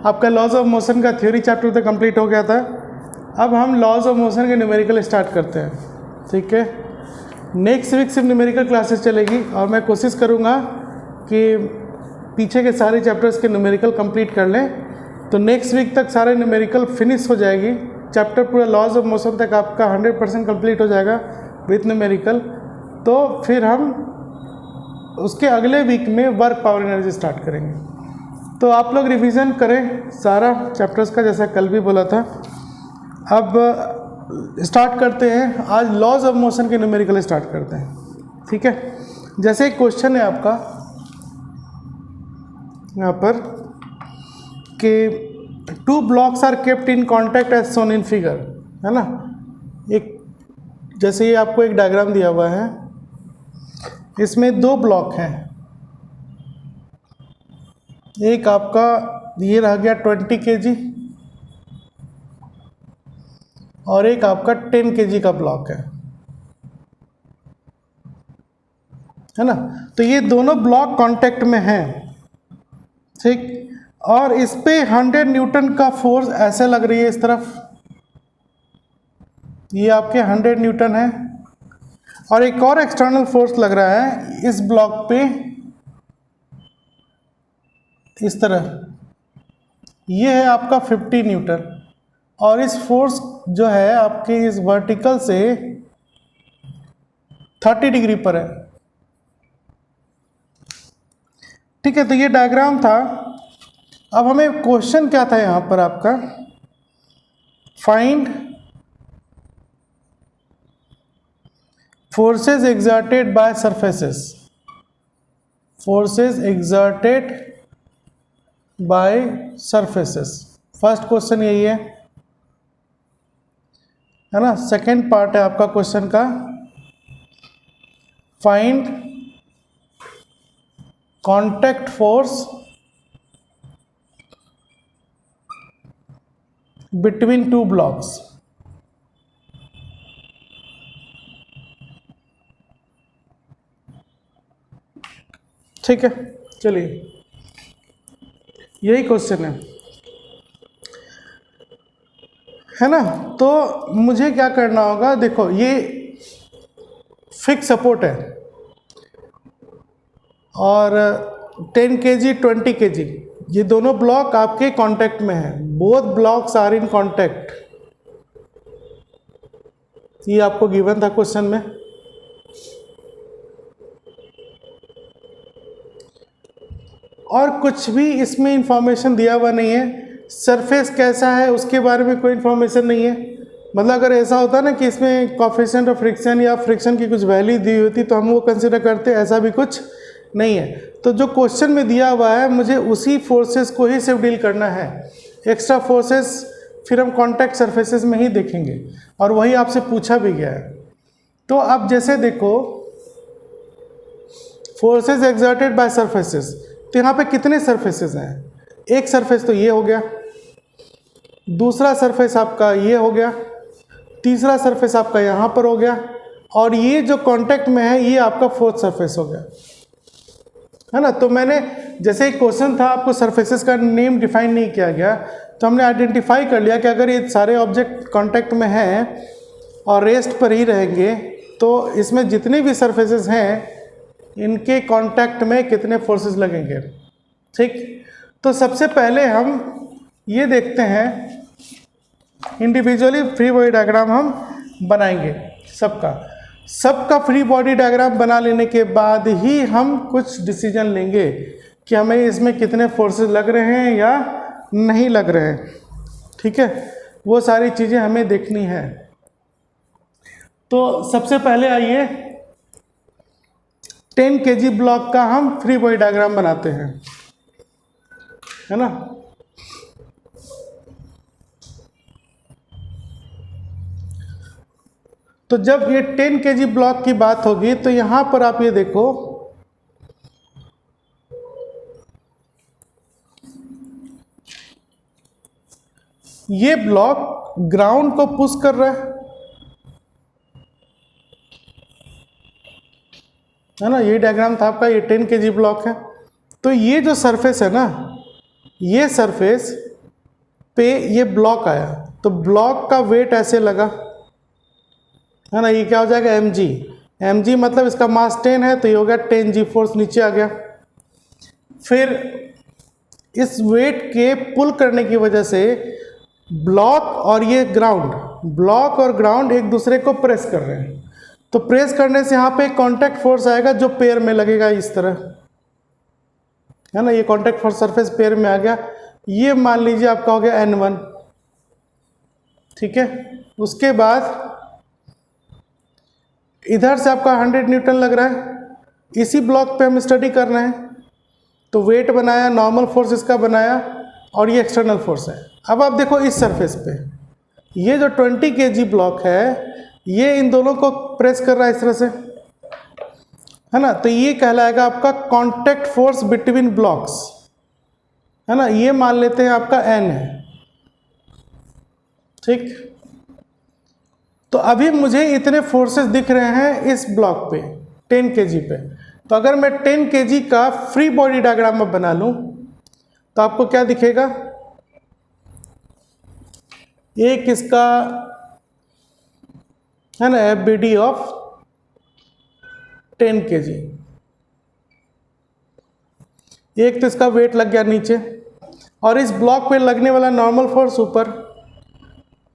आपका laws of motion का theory chapter तो कंप्लीट हो गया था। अब हम लॉज ऑफ मोशन के न्यूमेरिकल स्टार्ट करते हैं, ठीक है। नेक्स्ट वीक सिर्फ न्यूमेरिकल क्लासेस चलेगी और मैं कोशिश करूँगा कि पीछे के सारे चैप्टर्स के न्यूमेरिकल कंप्लीट कर लें, तो नेक्स्ट वीक तक सारे न्यूमेरिकल फिनिश हो जाएगी। चैप्टर पूरा लॉज ऑफ मोशन तक आपका 100% कंप्लीट हो जाएगा विथ न्यूमेरिकल। तो फिर हम उसके अगले वीक में वर्क पावर एनर्जी स्टार्ट करेंगे। तो आप लोग रिवीजन करें सारा चैप्टर्स का, जैसा कल भी बोला था। अब स्टार्ट करते हैं, आज लॉज ऑफ मोशन के न्यूमेरिकल स्टार्ट करते हैं, ठीक है। जैसे एक क्वेश्चन है आपका यहाँ पर कि 2 blocks are kept in contact as shown in figure, है ना। एक जैसे ये आपको एक डायग्राम दिया हुआ है, इसमें 2 ब्लॉक हैं। एक आपका ये रह गया 20 kg और एक आपका 10 kg का ब्लॉक है ना। तो ये दोनों ब्लॉक कांटेक्ट में हैं, ठीक। और इस पे 100 न्यूटन का फोर्स ऐसे लग रही है इस तरफ, ये आपके 100 न्यूटन है। और एक और एक्सटर्नल फोर्स लग रहा है इस ब्लॉक पे इस तरह, ये है आपका 50 न्यूटन। और इस फोर्स जो है आपके इस वर्टिकल से 30 डिग्री पर है, ठीक है। तो ये डायग्राम था। अब हमें क्वेश्चन क्या था यहाँ पर आपका, find forces exerted by surfaces, forces exerted by surfaces. First question यही है ना। सेकंड पार्ट है आपका क्वेश्चन का, find contact force between 2 blocks. ठीक है, चलिए यही क्वेश्चन है ना। तो मुझे क्या करना होगा, देखो ये फिक्स सपोर्ट है और 10 kg 20 kg ये दोनों ब्लॉक आपके कांटेक्ट में है। Both blocks are in contact, ये आपको गिवन था क्वेश्चन में। और कुछ भी इसमें इंफॉर्मेशन दिया हुआ नहीं है। सरफेस कैसा है उसके बारे में कोई इंफॉर्मेशन नहीं है। मतलब अगर ऐसा होता ना कि इसमें कोएफिशिएंट ऑफ फ्रिक्शन या फ्रिक्शन की कुछ वैल्यू दी होती तो हम वो कंसिडर करते, ऐसा भी कुछ नहीं है। तो जो क्वेश्चन में दिया हुआ है मुझे उसी फोर्सेस को ही सिर्फ डील करना है। एक्स्ट्रा फोर्सेस फिर हम कॉन्टैक्ट सरफेसेस में ही देखेंगे और वही आपसे पूछा भी गया है। तो अब जैसे देखो, फोर्सेस एक्सर्टेड बाय सरफेसेस, तो यहाँ पे कितने सरफेसेस हैं। एक सरफेस तो ये हो गया, दूसरा सरफेस आपका ये हो गया, तीसरा सरफेस आपका यहाँ पर हो गया, और ये जो कांटेक्ट में है ये आपका फोर्थ सरफेस हो गया, है ना। तो मैंने जैसे एक क्वेश्चन था, आपको सरफेसेस का नेम डिफाइन नहीं किया गया, तो हमने आइडेंटिफाई कर लिया कि अगर ये सारे ऑब्जेक्ट कांटेक्ट में हैं और रेस्ट पर ही रहेंगे तो इसमें जितने भी सरफेसेस हैं इनके कांटेक्ट में कितने फोर्सेस लगेंगे, ठीक। तो सबसे पहले हम ये देखते हैं, इंडिविजुअली फ्री बॉडी डायग्राम हम बनाएंगे सबका फ्री बॉडी डायग्राम बना लेने के बाद ही हम कुछ डिसीजन लेंगे कि हमें इसमें कितने फोर्सेस लग रहे हैं या नहीं लग रहे हैं, ठीक है। वो सारी चीज़ें हमें देखनी है। तो सबसे पहले आइए 10 kg ब्लॉक का हम फ्री बॉडी डायग्राम बनाते हैं, है ना। तो जब ये 10 kg ब्लॉक की बात होगी तो यहां पर आप ये देखो, ये ब्लॉक ग्राउंड को पुश कर रहा है ना। ये डायग्राम था आपका, ये 10 kg ब्लॉक है। तो ये जो सरफेस है ना, ये सरफेस पे ये ब्लॉक आया, तो ब्लॉक का वेट ऐसे लगा, है ना, ये क्या हो जाएगा mg। mg मतलब इसका मास 10 है, तो ये हो गया 10g फोर्स नीचे आ गया। फिर इस वेट के पुल करने की वजह से ब्लॉक और ये ग्राउंड, ब्लॉक और ग्राउंड एक दूसरे को प्रेस कर रहे हैं, तो प्रेस करने से यहाँ पे कांटेक्ट फोर्स आएगा जो पेयर में लगेगा इस तरह, है ना, ये कांटेक्ट फोर्स सरफेस पेयर में आ गया। ये मान लीजिए आपका हो गया N1, ठीक है। उसके बाद इधर से आपका 100 न्यूटन लग रहा है, इसी ब्लॉक पे हम स्टडी कर रहे हैं, तो वेट बनाया, नॉर्मल फोर्स इसका बनाया, और ये एक्सटर्नल फोर्स है। अब आप देखो इस सरफेस पे ये जो 20 kg ब्लॉक है, ये इन दोनों को प्रेस कर रहा है इस तरह से, है ना, तो ये कहलाएगा आपका कांटेक्ट फोर्स बिटवीन ब्लॉक्स, है ना, ये मान लेते हैं आपका N है, ठीक। तो अभी मुझे इतने फोर्सेस दिख रहे हैं इस ब्लॉक पे 10 kg पे, तो अगर मैं 10 kg का फ्री बॉडी डायग्राम अब बना लूं तो आपको क्या दिखेगा, एक इसका है ना FBD ऑफ 10 kg, एक तो इसका वेट लग गया नीचे, और इस ब्लॉक पे लगने वाला नॉर्मल फोर्स ऊपर,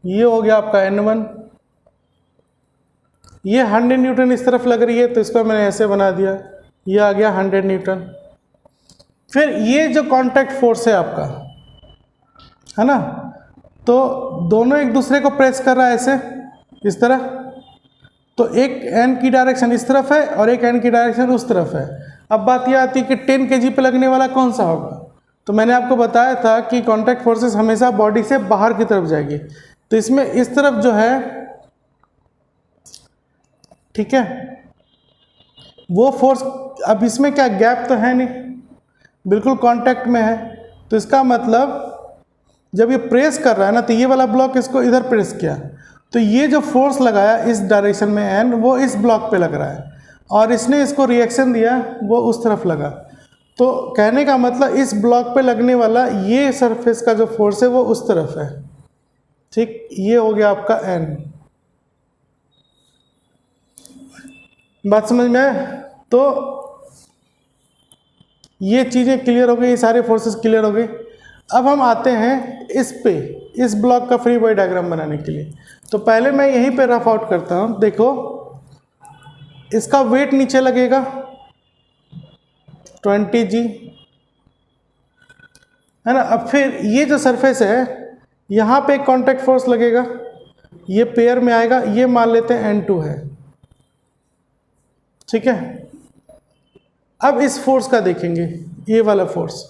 ये हो गया आपका N1। ये 100 न्यूटन इस तरफ लग रही है, तो इसको मैंने ऐसे बना दिया, ये आ गया 100 न्यूटन। फिर ये जो कांटेक्ट फोर्स है आपका, है ना, तो दोनों एक दूसरे को प्रेस कर रहा है ऐसे इस तरह, तो एक N की डायरेक्शन इस तरफ है और एक N की डायरेक्शन उस तरफ है। अब बात यह आती है कि 10 kg पे लगने वाला कौन सा होगा, तो मैंने आपको बताया था कि कांटेक्ट फोर्सेस हमेशा बॉडी से बाहर की तरफ जाएगी, तो इसमें इस तरफ जो है, ठीक है, वो फोर्स, अब इसमें क्या गैप तो है नहीं, बिल्कुल कांटेक्ट में है, तो इसका मतलब जब ये प्रेस कर रहा है ना, तो ये वाला ब्लॉक इसको इधर प्रेस किया, तो ये जो फोर्स लगाया इस डायरेक्शन में N, वो इस ब्लॉक पे लग रहा है, और इसने इसको रिएक्शन दिया वो उस तरफ लगा, तो कहने का मतलब इस ब्लॉक पे लगने वाला ये सरफेस का जो फोर्स है वो उस तरफ है, ठीक। ये हो गया आपका N, बात समझ में आए? तो ये चीज़ें क्लियर हो गई, ये सारे फोर्सेस क्लियर हो गई। अब हम आते हैं इस पे, इस ब्लॉक का फ्री बॉडी डायग्राम बनाने के लिए। तो पहले मैं यहीं पे रफ आउट करता हूँ। देखो इसका वेट नीचे लगेगा 20g, है ना। अब फिर ये जो सरफेस है यहाँ पे एक कॉन्टैक्ट फोर्स लगेगा, ये पेयर में आएगा, ये मान लेते हैं N2 है, ठीक है। अब इस फोर्स का देखेंगे, ये वाला फोर्स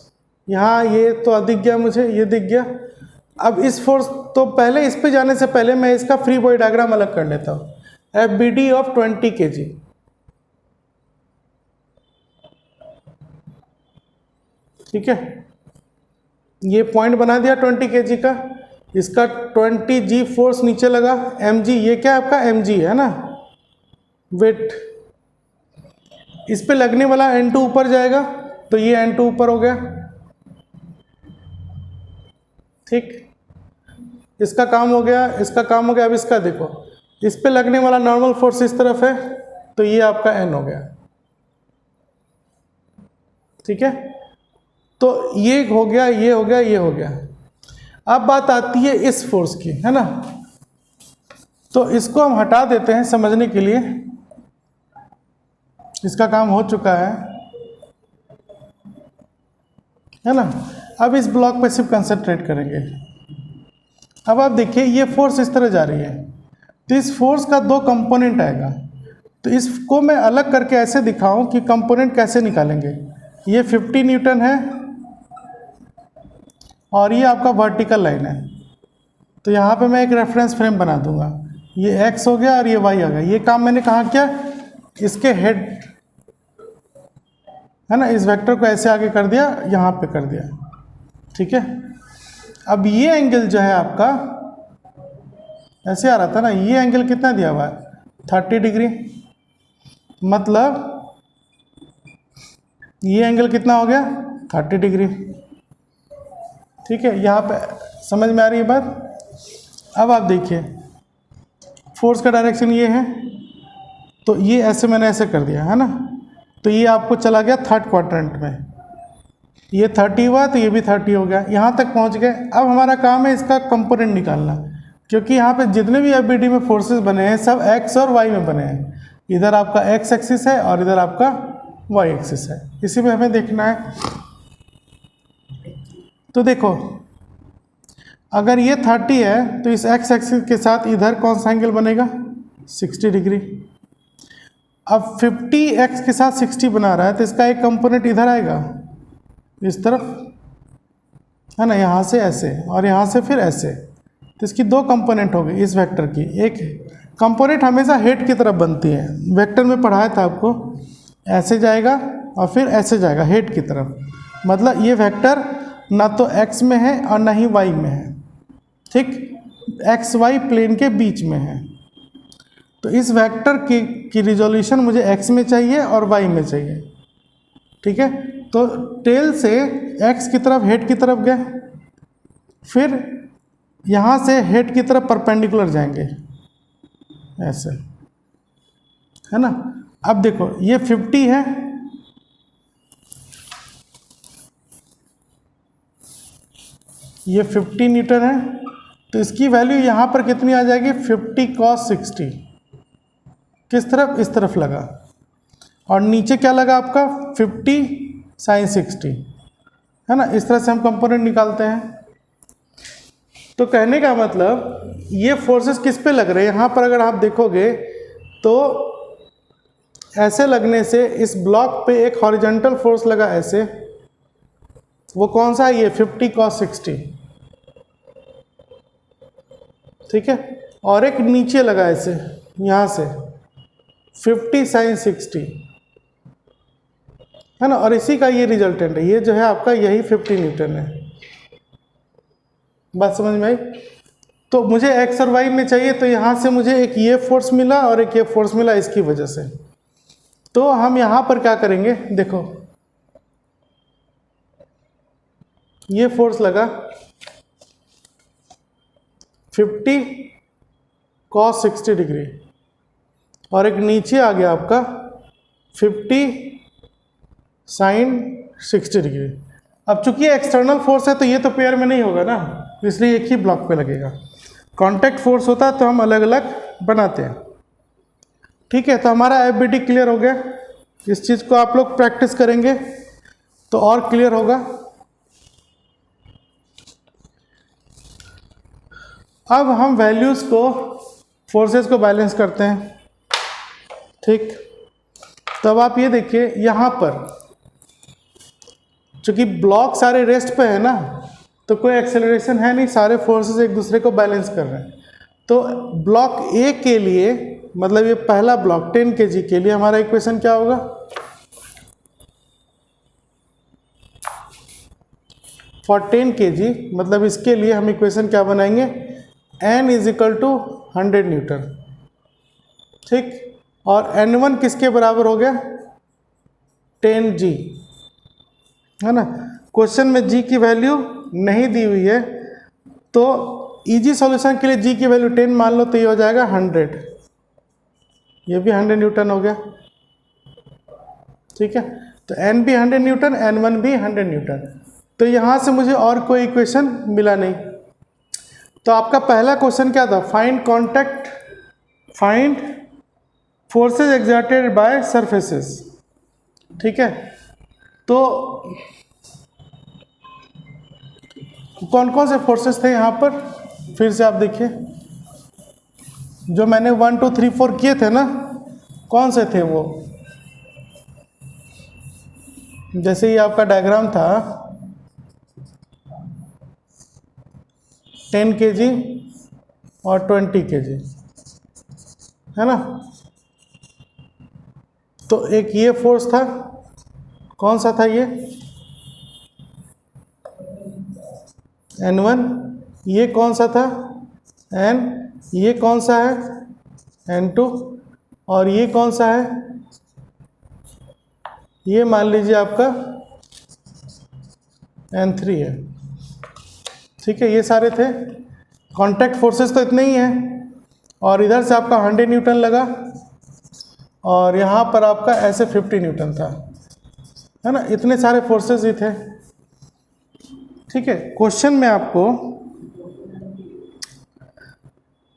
यहाँ, ये तो दिख गया मुझे, ये दिख गया। अब इस फोर्स, तो पहले इस पे जाने से पहले मैं इसका फ्री बॉडी डायग्राम अलग कर लेता हूँ। FBD ऑफ 20 kg, ठीक है, ये पॉइंट बना दिया 20 kg का, इसका 20g फोर्स नीचे लगा, mg, ये क्या आपका mg है ना, वेट। इस पे लगने वाला N2 ऊपर जाएगा, तो ये N2 ऊपर हो गया, ठीक। इसका काम हो गया, इसका काम हो गया। अब इसका देखो, इस पे लगने वाला नॉर्मल फोर्स इस तरफ है, तो ये आपका N हो गया, ठीक है। तो ये हो गया, ये हो गया, ये हो गया। अब बात आती है इस फोर्स की, है ना। तो इसको हम हटा देते हैं समझने के लिए, इसका काम हो चुका है ना। अब इस ब्लॉक पे सिर्फ कंसंट्रेट करेंगे। अब आप देखिए ये फोर्स इस तरह जा रही है, तो इस फोर्स का दो कंपोनेंट आएगा, तो इसको मैं अलग करके ऐसे दिखाऊं कि कंपोनेंट कैसे निकालेंगे। ये 50 न्यूटन है और ये आपका वर्टिकल लाइन है, तो यहाँ पे मैं एक रेफरेंस फ्रेम बना दूंगा। ये x हो गया और ये y आ गया। ये काम मैंने कहाँ किया, इसके हेड, है ना, इस वेक्टर को ऐसे आगे कर दिया, यहाँ पे कर दिया, ठीक है। अब ये एंगल जो है आपका ऐसे आ रहा था ना, ये एंगल कितना दिया हुआ है 30 डिग्री, मतलब ये एंगल कितना हो गया 30 डिग्री, ठीक है। यहाँ पे समझ में आ रही है बात? अब आप देखिए फोर्स का डायरेक्शन ये है, तो ये ऐसे मैंने ऐसे कर दिया है ना, तो ये आपको चला गया थर्ड क्वाड्रेंट में, ये 30 हुआ तो ये भी 30 हो गया, यहाँ तक पहुँच गए। अब हमारा काम है इसका कंपोनेंट निकालना, क्योंकि यहाँ पे जितने भी एफबीडी में फोर्सेस बने हैं सब एक्स और वाई में बने हैं। इधर आपका एक्स एक्सिस है और इधर आपका वाई एक्सिस है, इसी में हमें देखना है। तो देखो अगर ये 30 है तो इस एक्स एक्सिस के साथ इधर कौन सा एंगल बनेगा? 60 डिग्री। अब 50 एक्स के साथ 60 बना रहा है तो इसका एक कंपोनेंट इधर आएगा इस तरफ, है ना, यहाँ से ऐसे और यहाँ से फिर ऐसे, तो इसकी दो कंपोनेंट हो गई इस वेक्टर की। एक कंपोनेंट हमेशा हेड की तरफ बनती है, वेक्टर में पढ़ाया था आपको, ऐसे जाएगा और फिर ऐसे जाएगा हेड की तरफ, मतलब ये वेक्टर ना तो एक्स में है और ना ही वाई में है, ठीक, एक्स वाई प्लेन के बीच में है। तो इस वेक्टर की रिजोल्यूशन मुझे एक्स में चाहिए और वाई में चाहिए, ठीक है। तो टेल से एक्स की तरफ हेड की तरफ गए, फिर यहाँ से हेड की तरफ परपेंडिकुलर जाएंगे ऐसे, है ना। अब देखो ये 50 है, ये 50 न्यूटन है, तो इसकी वैल्यू यहाँ पर कितनी आ जाएगी? 50 cos 60। किस तरफ? इस तरफ लगा, और नीचे क्या लगा आपका? 50 sin 60, है ना। इस तरह से हम कंपोनेंट निकालते हैं। तो कहने का मतलब ये फोर्सेस किस पे लग रहे हैं? यहाँ पर अगर आप देखोगे तो ऐसे लगने से इस ब्लॉक पे एक हॉरिजॉन्टल फोर्स लगा ऐसे, वो कौन सा है? ये 50 cos 60, ठीक है। और एक नीचे लगा ऐसे यहाँ से 50 sin 60, है ना, और इसी का ये रिजल्टेंट है, ये जो है आपका यही 50 न्यूटन है। बात समझ में आई? तो मुझे एक्स और वाई में चाहिए, तो यहाँ से मुझे एक ये फोर्स मिला और एक ये फोर्स मिला इसकी वजह से। तो हम यहाँ पर क्या करेंगे? देखो ये फोर्स लगा 50 cos 60 डिग्री, और एक नीचे आ गया आपका 50 sin 60 डिग्री। अब चूंकि एक्सटर्नल फोर्स है तो ये तो पेयर में नहीं होगा ना, इसलिए एक ही ब्लॉक पे लगेगा। कांटेक्ट फोर्स होता है तो हम अलग अलग बनाते हैं, ठीक है। तो हमारा एफबीडी क्लियर हो गया। इस चीज़ को आप लोग प्रैक्टिस करेंगे तो और क्लियर होगा। अब हम वैल्यूज़ को, फोर्सेस को बैलेंस करते हैं, ठीक। तो अब आप ये देखिए यहाँ पर चूँकि ब्लॉक सारे रेस्ट पे है ना, तो कोई एक्सेलरेशन है नहीं, सारे फोर्सेस एक दूसरे को बैलेंस कर रहे हैं। तो ब्लॉक ए के लिए, मतलब ये पहला ब्लॉक 10 kg के लिए हमारा इक्वेशन क्या होगा? फॉर 10 kg, मतलब इसके लिए हम इक्वेशन क्या बनाएंगे? n is equal to 100 newton, ठीक। और n1 किसके बराबर हो गया? 10g, है ना। क्वेश्चन में g की वैल्यू नहीं दी हुई है, तो इजी सॉल्यूशन के लिए g की वैल्यू 10 मान लो, तो ये हो जाएगा 100, ये भी 100 न्यूटन हो गया, ठीक है। तो n भी 100 न्यूटन, n1 भी 100 न्यूटन। तो यहाँ से मुझे और कोई इक्वेशन मिला नहीं। तो आपका पहला क्वेश्चन क्या था? Find forces exerted by surfaces, ठीक है। तो कौन कौन से फोर्सेस थे यहाँ पर? फिर से आप देखिए, जो मैंने 1 2 3 4 किए थे ना, कौन से थे वो? जैसे ये आपका डायग्राम था, 10 kg और 20 kg, है ना। तो एक ये फोर्स था, कौन सा था ये? N1। ये कौन सा था? N। ये कौन सा है? N2। और ये कौन सा है? ये मान लीजिए आपका N3 है, ठीक है, ये सारे थे कांटेक्ट फोर्सेस, तो इतने ही हैं। और इधर से आपका 100 न्यूटन लगा और यहाँ पर आपका ऐसे 50 न्यूटन था, है ना, इतने सारे फोर्सेस ही थे। ठीक है, क्वेश्चन में आपको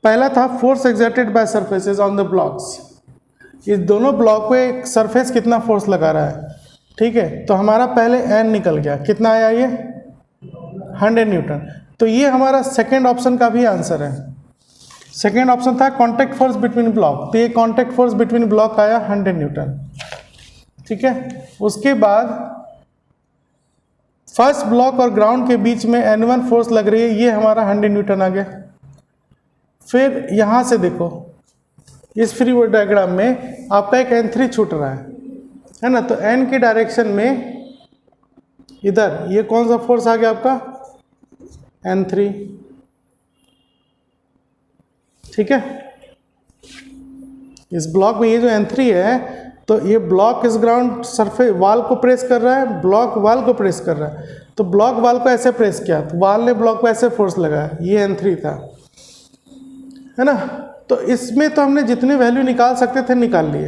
पहला था force exerted by surfaces on the blocks, इस दोनों ब्लॉक पे सरफेस कितना फोर्स लगा रहा है। ठीक है, तो हमारा पहले एन निकल गया, कितना आया ये 100 न्यूटन। तो ये हमारा सेकेंड ऑप्शन का भी आंसर है। सेकेंड ऑप्शन था कॉन्टैक्ट फोर्स बिटवीन ब्लॉक, तो ये कॉन्टैक्ट फोर्स बिटवीन ब्लॉक आया 100 न्यूटन। ठीक है, उसके बाद फर्स्ट ब्लॉक और ग्राउंड के बीच में N1 फोर्स लग रही है, ये हमारा 100 न्यूटन आ गया। फिर यहाँ से देखो इस फ्री बॉडी डायग्राम में आपका एक N3 छूट रहा है ना, तो N के डायरेक्शन में इधर ये कौन सा फोर्स आ गया आपका N3। ठीक है, इस ब्लॉक में ये जो N3 है, तो ये ब्लॉक इस ग्राउंड सरफेस वाल को प्रेस कर रहा है, ब्लॉक वाल को प्रेस कर रहा है, तो ब्लॉक वाल को ऐसे प्रेस किया तो वाल ने ब्लॉक को ऐसे फोर्स लगाया, ये N3 था, है ना। तो इसमें तो हमने जितनी वैल्यू निकाल सकते थे निकाल लिए,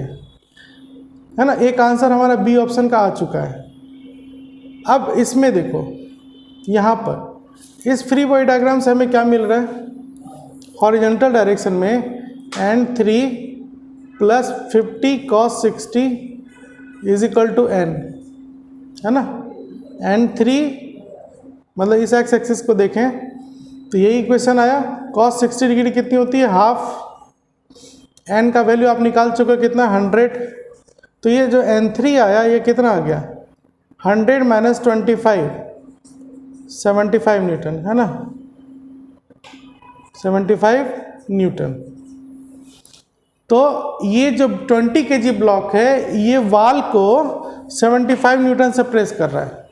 है ना। एक आंसर हमारा बी ऑप्शन का आ चुका है। अब इसमें देखो यहाँ पर इस फ्री बॉडी डायग्राम से हमें क्या मिल रहा है, हॉरिजॉन्टल डायरेक्शन में N3 plus 50 cos 60 is equal to N, है ना। N3 मतलब इस एक्स एक्सिस को देखें तो यही इक्वेशन आया, cos 60 डिग्री कितनी होती है, हाफ। N का वैल्यू आप निकाल चुके हो कितना 100, तो ये जो N3 आया ये कितना आ गया 100 माइनस 25 75 न्यूटन, है ना, 75 न्यूटन। तो ये जो 20 kg ब्लॉक है ये वाल को 75 न्यूटन से प्रेस कर रहा है।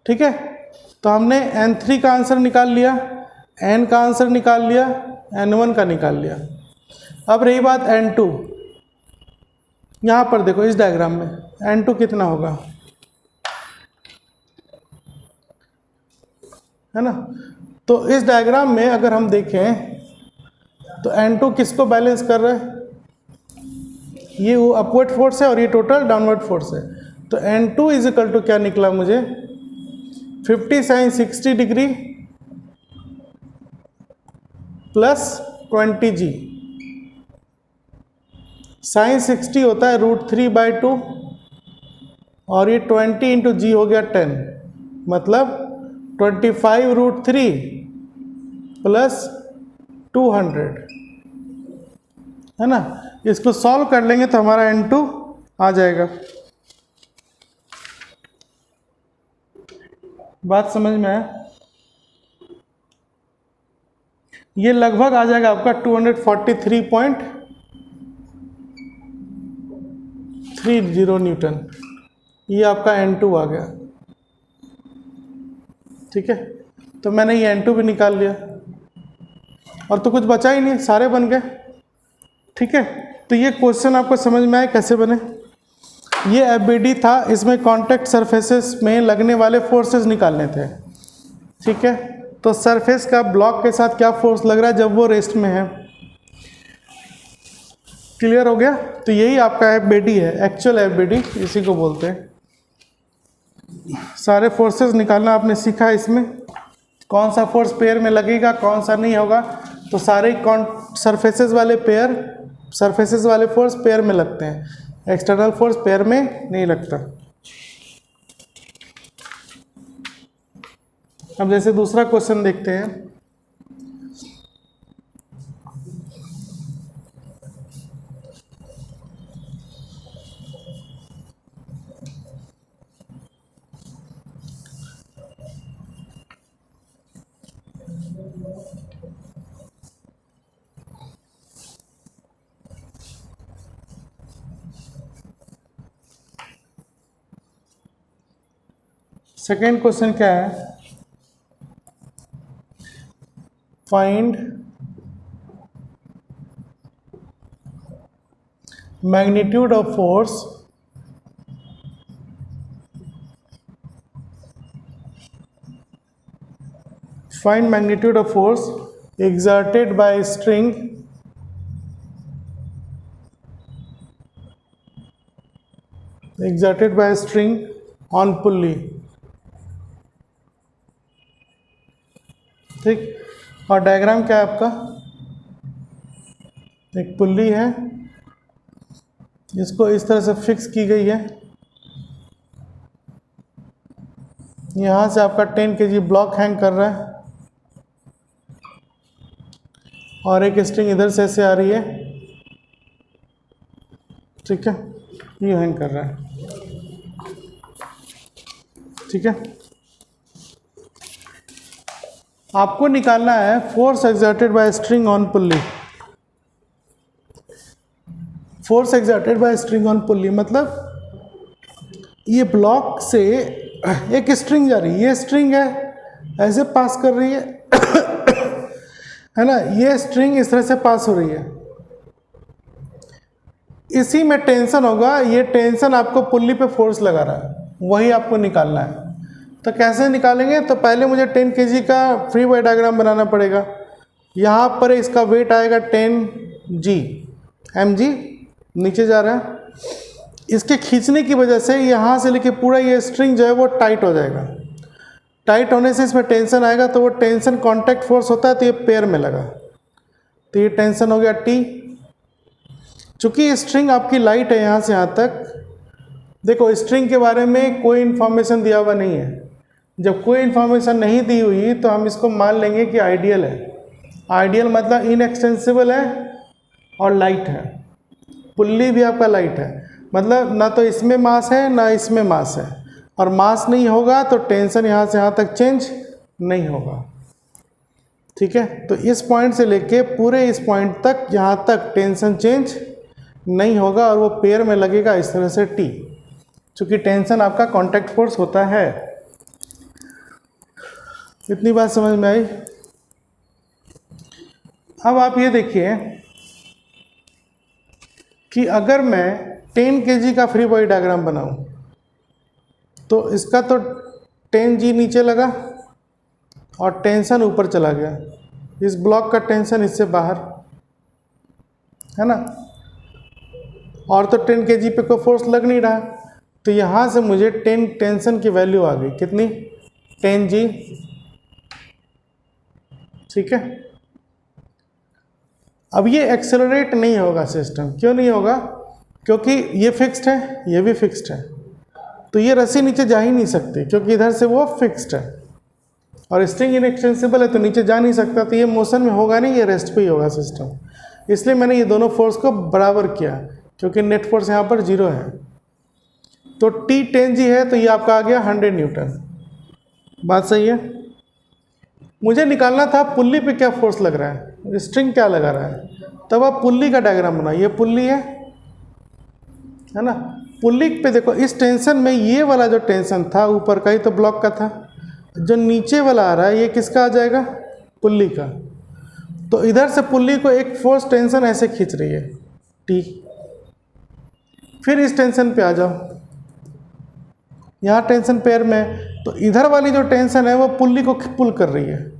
ठीक है, तो हमने N3 का आंसर निकाल लिया, N का आंसर निकाल लिया, N1 का निकाल लिया। अब रही बात N2, यहाँ पर देखो इस डायग्राम में N2 कितना होगा, है ना। तो इस डायग्राम में अगर हम देखें तो N2 किसको बैलेंस कर रहा है, ये वो अपवर्ड फोर्स है और ये टोटल डाउनवर्ड फोर्स है। तो N2 इज इक्वल टू क्या निकला मुझे 50 sin 60 degree plus 20g, sin 60 होता है √3/2 और ये 20 इंटू जी हो गया 10, मतलब 25√3 प्लस 200, है ना। इसको सॉल्व कर लेंगे तो हमारा N2 आ जाएगा। बात समझ में आया, ये लगभग आ जाएगा आपका 243.30 न्यूटन, ये आपका N2 आ गया। ठीक है, तो मैंने ये N2 भी निकाल लिया और तो कुछ बचा ही नहीं, सारे बन गए। ठीक है, तो ये क्वेश्चन आपको समझ में आया कैसे बने। ये FBD था, इसमें कॉन्टैक्ट सरफेसेस में लगने वाले फोर्सेस निकालने थे। ठीक है, तो सरफेस का ब्लॉक के साथ क्या फोर्स लग रहा है जब वो रेस्ट में है, क्लियर हो गया। तो यही आपका FBD है, एक्चुअल FBD इसी को बोलते हैं। सारे फोर्सेस निकालना आपने सीखा, इसमें कौन सा फोर्स पेयर में लगेगा कौन सा नहीं होगा। तो सारे सरफेसेस वाले फोर्स पेयर में लगते हैं, एक्सटर्नल फोर्स पेयर में नहीं लगता। अब जैसे दूसरा क्वेश्चन देखते हैं। सेकेंड क्वेश्चन क्या है, find magnitude of force find magnitude of force exerted by string on pulley। ठीक, और डायग्राम क्या है आपका, एक पुल्ली है, इसको इस तरह से फिक्स की गई है, यहाँ से आपका 10 kg ब्लॉक हैंग कर रहा है और एक स्ट्रिंग इधर से ऐसे आ रही है, ठीक है, ये हैंग कर रहा है, ठीक है। आपको निकालना है force exerted by string on pulley. Force exerted by string on pulley मतलब ये ब्लॉक से एक स्ट्रिंग जा रही है, ये स्ट्रिंग है ऐसे पास कर रही है है ना, ये स्ट्रिंग इस तरह से पास हो रही है, इसी में टेंशन होगा, ये टेंशन आपको पुल्ली पे फोर्स लगा रहा है, वही आपको निकालना है। तो कैसे निकालेंगे, तो पहले मुझे 10 kg का फ्री बॉडी डायग्राम बनाना पड़ेगा। यहाँ पर इसका वेट आएगा 10 mg, नीचे जा रहा है, इसके खींचने की वजह से यहाँ से लेके पूरा ये स्ट्रिंग जो है वो टाइट हो जाएगा, टाइट होने से इसमें टेंशन आएगा, तो वो टेंशन कांटेक्ट फोर्स होता है, तो ये पेयर में लगा, तो ये टेंशन हो गया T। चूँकि स्ट्रिंग आपकी लाइट है यहाँ से यहाँ तक, देखो स्ट्रिंग के बारे में कोई इन्फॉर्मेशन दिया हुआ नहीं है, जब कोई इन्फॉर्मेशन नहीं दी हुई तो हम इसको मान लेंगे कि आइडियल है। आइडियल मतलब इनएक्सटेंसिबल है और लाइट है, पुल्ली भी आपका लाइट है, मतलब ना तो इसमें मास है ना इसमें मास है, और मास नहीं होगा तो टेंशन यहाँ से यहाँ तक चेंज नहीं होगा, ठीक है। तो इस पॉइंट से लेके पूरे इस पॉइंट तक, यहाँ तक टेंशन चेंज नहीं होगा और वो पेयर में लगेगा इस तरह से T, चूँकि टेंशन आपका कांटेक्ट फोर्स होता है। इतनी बात समझ में आई। अब आप ये देखिए कि अगर मैं 10 kg का फ्री बॉडी डायग्राम बनाऊं तो इसका तो 10G नीचे लगा और टेंशन ऊपर चला गया, इस ब्लॉक का टेंशन इससे बाहर है ना, और तो 10 kg पे कोई फोर्स लग नहीं रहा, तो यहाँ से मुझे टेंशन की वैल्यू आ गई कितनी, 10G, ठीक है। अब ये एक्सेलरेट नहीं होगा सिस्टम, क्यों नहीं होगा, क्योंकि ये फिक्स्ड है, ये भी फिक्स्ड है, तो ये रस्सी नीचे जा ही नहीं सकती क्योंकि इधर से वो फिक्स्ड है, और स्ट्रिंग इनएक्सटेंसिबल है तो नीचे जा नहीं सकता, तो ये मोशन में होगा नहीं, ये रेस्ट पे ही होगा सिस्टम। इसलिए मैंने ये दोनों फोर्स को बराबर किया, क्योंकि नेट फोर्स यहाँ पर 0 है। तो T 10G है तो ये आपका आ गया 100 न्यूटन। बात सही है। मुझे निकालना था पुल्ली पे क्या फोर्स लग रहा है, स्ट्रिंग क्या लगा रहा है, तब आप पुल्ली का डायग्राम बनाओ। ये पुल्ली है ना, पुल्ली पे देखो इस टेंशन में ये वाला जो टेंशन था ऊपर का ही तो ब्लॉक का था, जो नीचे वाला आ रहा है ये किसका आ जाएगा, पुल्ली का। तो इधर से पुल्ली को एक फोर्स टेंशन ऐसे खींच रही है T। फिर इस टेंशन पे आ जाओ, यहाँ टेंशन पेयर में, तो इधर वाली जो टेंशन है वो पुल्ली को पुल कर रही है,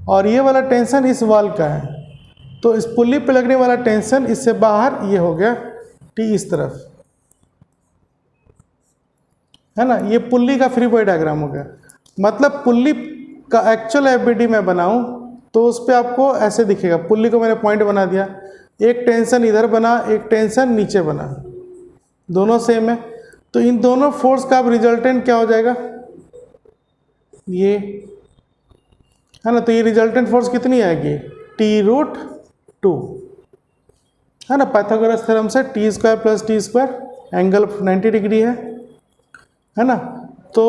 और ये वाला टेंशन इस वाल का है, तो इस पुल्ली पे लगने वाला टेंशन इससे बाहर ये हो गया T इस तरफ, है ना। ये पुल्ली का फ्री बॉडी डायग्राम हो गया। मतलब पुल्ली का एक्चुअल FBD में बनाऊं तो उस पर आपको ऐसे दिखेगा, पुल्ली को मैंने पॉइंट बना दिया, एक टेंशन इधर बना, एक टेंशन नीचे बना, दोनों सेम है, तो इन दोनों फोर्स का अब रिजल्टेंट क्या हो जाएगा, ये है ना। तो ये रिजल्टेंट फोर्स कितनी आएगी, T√2, है ना। पाइथागोरस थ्योरम से T² + T², एंगल 90 डिग्री है ना। तो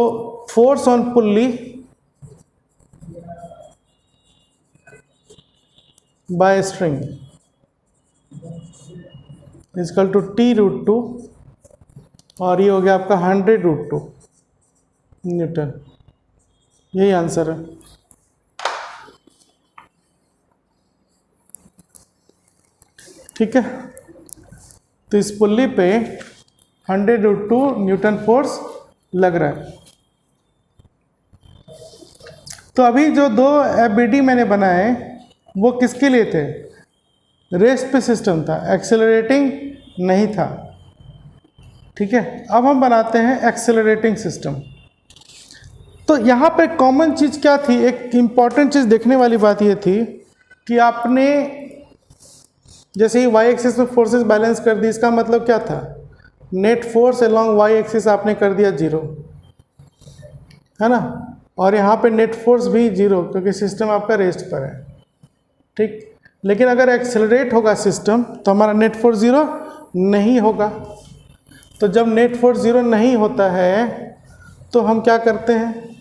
force on pulley by string equal to T√2, और ये हो गया आपका 100√2 न्यूटन। यही आंसर है। ठीक है, तो इस पुल्ली पे 100√2 न्यूटन फोर्स लग रहा है। तो अभी जो दो एफबीडी मैंने बनाए वो किसके लिए थे? रेस्ट पे सिस्टम था, एक्सेलरेटिंग नहीं था। ठीक है, अब हम बनाते हैं एक्सेलरेटिंग सिस्टम। तो यहाँ पे कॉमन चीज़ क्या थी? एक इम्पॉर्टेंट चीज़ देखने वाली बात ये थी कि आपने जैसे ही वाई एक्सिस में फोर्सेस बैलेंस कर दी, इसका मतलब क्या था? Net force along Y axis आपने कर दिया 0, है ना, और यहाँ पे नेट फोर्स भी 0 क्योंकि सिस्टम आपका रेस्ट पर है। ठीक, लेकिन अगर एक्सेलरेट होगा सिस्टम तो हमारा नेट फोर्स 0 नहीं होगा। तो जब नेट फोर्स 0 नहीं होता है तो हम क्या करते हैं?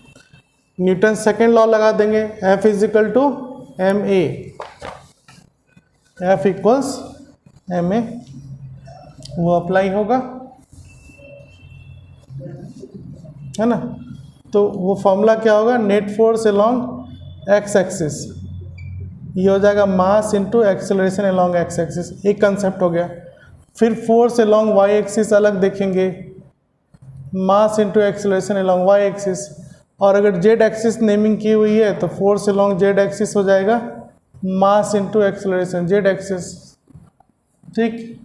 न्यूटन सेकेंड लॉ लगा देंगे, F equal to ma, F equals ma, वो अप्लाई होगा, है ना। तो वो फॉर्मूला क्या होगा? Net force along X axis, ये हो जाएगा mass into acceleration along X axis, एक कंसेप्ट हो गया। फिर फोर्स अलोंग वाई एक्सिस अलग देखेंगे, mass into acceleration along Y axis, और अगर जेड एक्सिस नेमिंग की हुई है तो फोर्स अलोंग जेड एक्सिस हो जाएगा mass into acceleration Z axis. ठीक,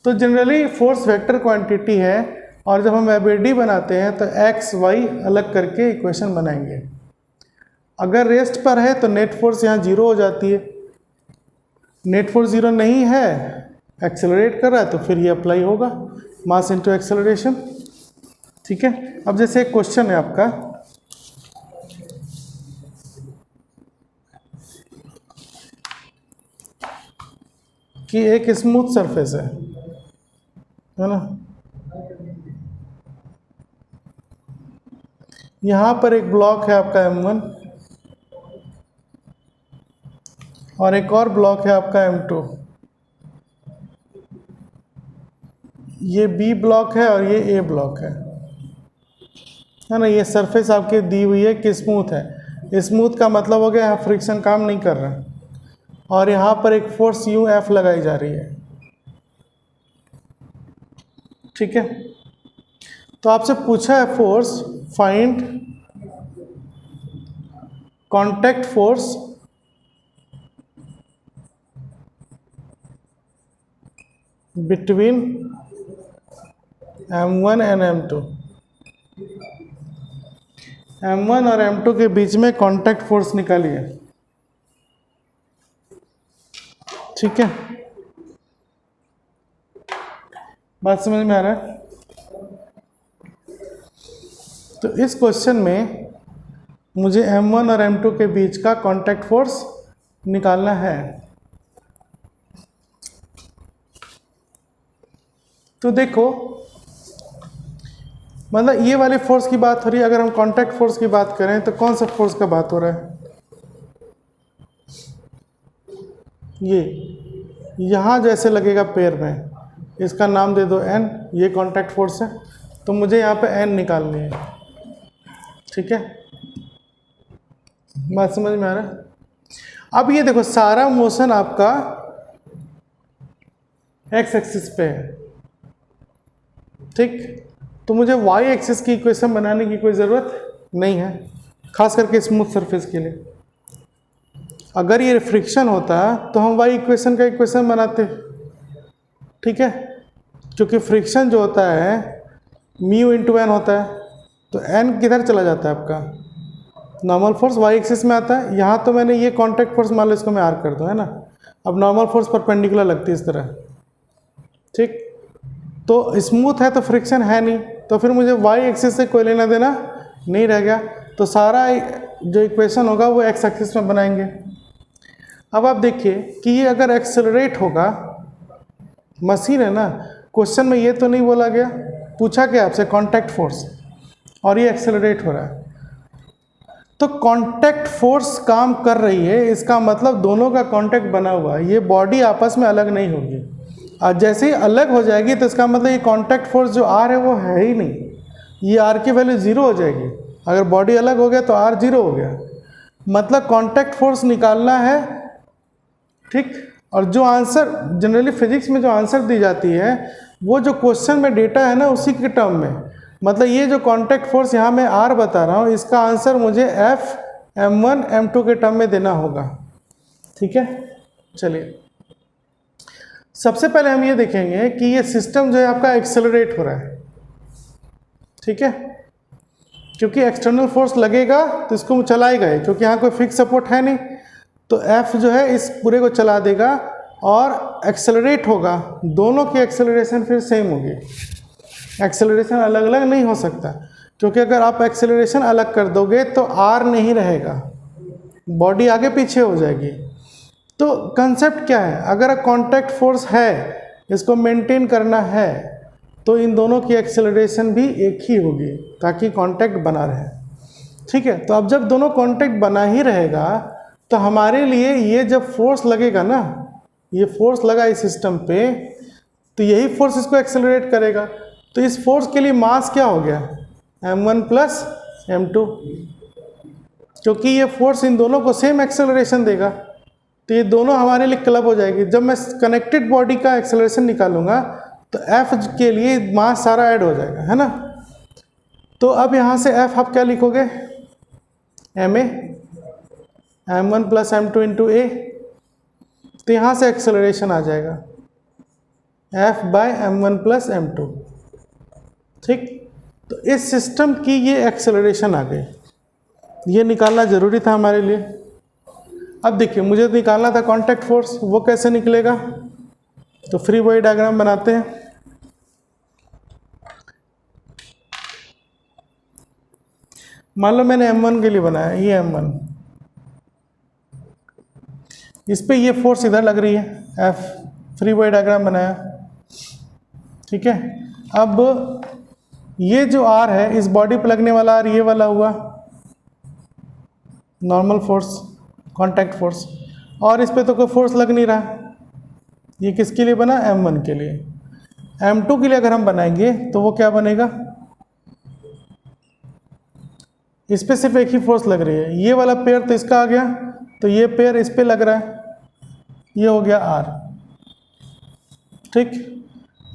तो जनरली फोर्स वेक्टर क्वांटिटी है, और जब हम एबीडी बनाते हैं तो एक्स वाई अलग करके इक्वेशन बनाएंगे। अगर रेस्ट पर है तो नेट फोर्स यहाँ 0 हो जाती है, नेट फोर्स 0 नहीं है, एक्सेलरेट कर रहा है, तो फिर ये अप्लाई होगा मास इंटू एक्सेलरेशन। ठीक है, अब जैसे एक क्वेश्चन है आपका कि एक स्मूथ सरफेस है ना, यहाँ पर एक ब्लॉक है आपका M1 और एक और ब्लॉक है आपका M2, ये B ब्लॉक है और ये A ब्लॉक है ना। ये सरफेस आपकी दी हुई है कि स्मूथ है, स्मूथ का मतलब हो गया यहाँ फ्रिक्शन काम नहीं कर रहा, और यहाँ पर एक फोर्स UF लगाई जा रही है। ठीक है, तो आपसे पूछा है force, find contact force between M1 and M2, M1 और M2 के बीच में कांटेक्ट फोर्स निकालिए। ठीक है, बात समझ में आ रहा है? तो इस क्वेश्चन में मुझे M1 और M2 के बीच का कांटेक्ट फोर्स निकालना है। तो देखो, मतलब ये वाले फोर्स की बात हो रही है। अगर हम कांटेक्ट फोर्स की बात करें तो कौन सा फोर्स का बात हो रहा है? ये यहाँ जैसे लगेगा पैर में, इसका नाम दे दो N, ये कांटेक्ट फोर्स है, तो मुझे यहाँ पे N निकालनी है। ठीक है, बात समझ में आ रहा है? अब ये देखो, सारा मोशन आपका एक्स एक्सिस पे है। ठीक, तो मुझे वाई एक्सिस की इक्वेशन बनाने की कोई ज़रूरत नहीं है, खास करके स्मूथ सरफेस के लिए। अगर ये फ्रिक्शन होता तो हम वाई इक्वेशन का इक्वेशन बनाते। ठीक है, क्योंकि फ्रिक्शन जो होता है म्यू इंटू एन होता है, तो एन किधर चला जाता है आपका? नॉर्मल फोर्स वाई एक्सिस में आता है। यहाँ तो मैंने ये कांटेक्ट फोर्स मान लो, इसको मैं आर कर दूँ, है ना। अब नॉर्मल फोर्स परपेंडिकुलर लगती है इस तरह। ठीक, तो स्मूथ है तो फ्रिक्शन है नहीं, तो फिर मुझे वाई एक्सिस से कोई लेना देना नहीं रह गया, तो सारा जो इक्वेशन होगा वो एक्स एक्सिस में बनाएंगे। अब आप देखिए कि ये अगर एक्सेलरेट होगा, मशीन है ना, क्वेश्चन में ये तो नहीं बोला गया, पूछा क्या आपसे? कांटेक्ट फोर्स, और ये एक्सेलरेट हो रहा है, तो कांटेक्ट फोर्स काम कर रही है, इसका मतलब दोनों का कांटेक्ट बना हुआ है, ये बॉडी आपस में अलग नहीं होगी। और जैसे ही अलग हो जाएगी तो इसका मतलब ये कांटेक्ट फोर्स जो आर है वो है ही नहीं, ये आर की वैल्यू 0 हो जाएगी। अगर बॉडी अलग हो गया तो आर 0 हो गया, मतलब कांटेक्ट फोर्स निकालना है। ठीक, और जो आंसर जनरली फिजिक्स में जो आंसर दी जाती है वो जो क्वेश्चन में डेटा है ना, उसी के टर्म में, मतलब ये जो कांटेक्ट फोर्स यहाँ मैं आर बता रहा हूँ, इसका आंसर मुझे एफ m1 m2 के टर्म में देना होगा। ठीक है, चलिए सबसे पहले हम ये देखेंगे कि ये सिस्टम जो है आपका एक्सेलरेट हो रहा है। ठीक है, क्योंकि एक्सटर्नल फोर्स लगेगा तो इसको चलाएगा ही, क्योंकि यहाँ कोई फिक्स सपोर्ट है नहीं, तो F जो है इस पूरे को चला देगा और एक्सेलरेट होगा। दोनों की एक्सेलरेशन फिर सेम होगी, एक्सेलरेशन अलग अलग नहीं हो सकता, क्योंकि अगर आप एक्सेलरेशन अलग कर दोगे तो R नहीं रहेगा, बॉडी आगे पीछे हो जाएगी। तो कंसेप्ट क्या है, अगर कांटेक्ट फोर्स है, इसको मेंटेन करना है, तो इन दोनों की एक्सेलरेशन भी एक ही होगी ताकि कांटेक्ट बना रहे। ठीक है, तो अब जब दोनों कांटेक्ट बना ही रहेगा तो हमारे लिए ये जब फोर्स लगेगा ना, ये फोर्स लगा इस सिस्टम पे, तो यही फोर्स इसको एक्सेलरेट करेगा। तो इस फोर्स के लिए मास क्या हो गया, m1 प्लस m2, क्योंकि ये फोर्स इन दोनों को सेम एक्सेलरेशन देगा, तो ये दोनों हमारे लिए क्लब हो जाएगी। जब मैं कनेक्टेड बॉडी का एक्सेलरेशन निकालूंगा तो F के लिए मास सारा ऐड हो जाएगा, है ना। तो अब यहाँ से F आप क्या लिखोगे, ma m1 plus m2 into ए, तो यहाँ से एक्सेलरेशन आ जाएगा F bye m1 plus m2। ठीक, तो इस सिस्टम की ये एक्सेलरेशन आ गई, ये निकालना ज़रूरी था हमारे लिए। अब देखिए मुझे निकालना था कांटेक्ट फोर्स, वो कैसे निकलेगा, तो फ्री बॉडी डायग्राम बनाते हैं। मान लो मैंने m1 के लिए बनाया, ये m1, इस पे ये फोर्स इधर लग रही है F, फ्री बॉडी डायग्राम बनाया। ठीक है, अब ये जो R है, इस बॉडी पर लगने वाला R ये वाला हुआ नॉर्मल फोर्स, कांटेक्ट फोर्स, और इस पे तो कोई फोर्स लग नहीं रहा। ये किसके लिए बना, m1 के लिए। m2 के लिए अगर हम बनाएंगे तो वो क्या बनेगा, इस पे सिर्फ एक ही फोर्स लग रही है, ये वाला पेयर तो इसका आ गया, तो ये पेयर इस पे लग रहा है, ये हो गया R। ठीक,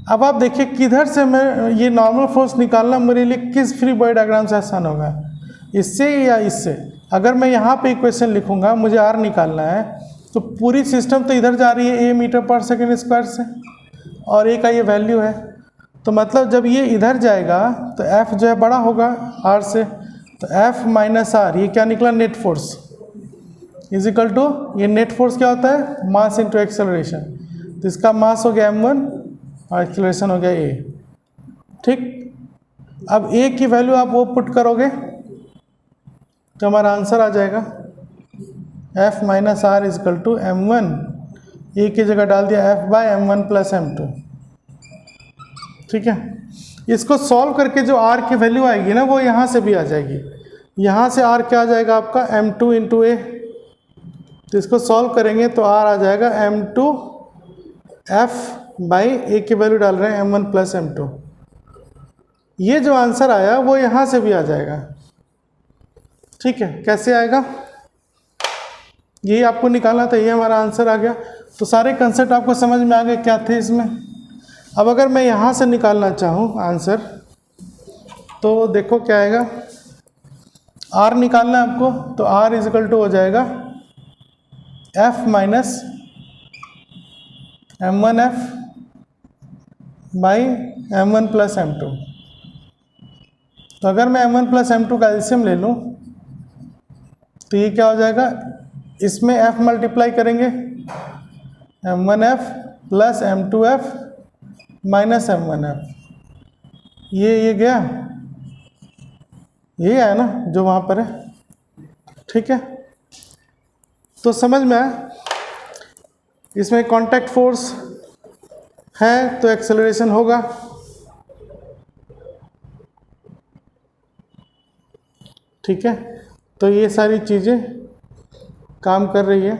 अब आप देखिए किधर से मैं ये नॉर्मल फोर्स निकालना मेरे लिए किस फ्री बॉडी डायग्राम से आसान होगा, इससे या इससे। अगर मैं यहाँ पे इक्वेशन लिखूंगा, मुझे R निकालना है, तो पूरी सिस्टम तो इधर जा रही है a मीटर पर सेकेंड स्क्वायर से, और a का ये वैल्यू है, तो मतलब जब ये इधर जाएगा तो F जो है बड़ा होगा R से, तो F माइनस R, ये क्या निकला, net force is equal to, ये नेट फोर्स क्या होता है, मास इंटू एक्सेलरेशन, तो इसका मास हो गया m1 और एक्सेलरेशन हो गया a। ठीक, अब a की वैल्यू आप वो पुट करोगे तो हमारा आंसर आ जाएगा F minus R is equal to m1, a की जगह डाल दिया F bye m1 plus m2। ठीक है, इसको सॉल्व करके जो R की वैल्यू आएगी ना, वो यहाँ से भी आ जाएगी। यहाँ से R क्या आ जाएगा आपका, m2 इंटू ए, तो इसको सॉल्व करेंगे तो R आ जाएगा m2 F बाई ए की वैल्यू डाल रहे हैं m1 प्लस m2। ये जो आंसर आया वो यहाँ से भी आ जाएगा। ठीक है, कैसे आएगा, यही आपको निकालना था, ये हमारा आंसर आ गया। तो सारे कंसेप्ट आपको समझ में आ गए क्या थे इसमें। अब अगर मैं यहाँ से निकालना चाहूँ आंसर, तो देखो क्या आएगा, R निकालना है आपको, तो R इज इक्वल टू हो जाएगा F minus m1F by m1 plus m2। तो अगर मैं m1 प्लस m2 का एलसीएम ले लूँ तो ये क्या हो जाएगा, इसमें F मल्टीप्लाई करेंगे, m1F plus m2F minus m1F, ये गया, ये आया ना जो वहाँ पर है। ठीक है, तो समझ में आया, इसमें कांटेक्ट फोर्स है तो एक्सेलरेशन होगा। ठीक है, तो ये सारी चीज़ें काम कर रही है।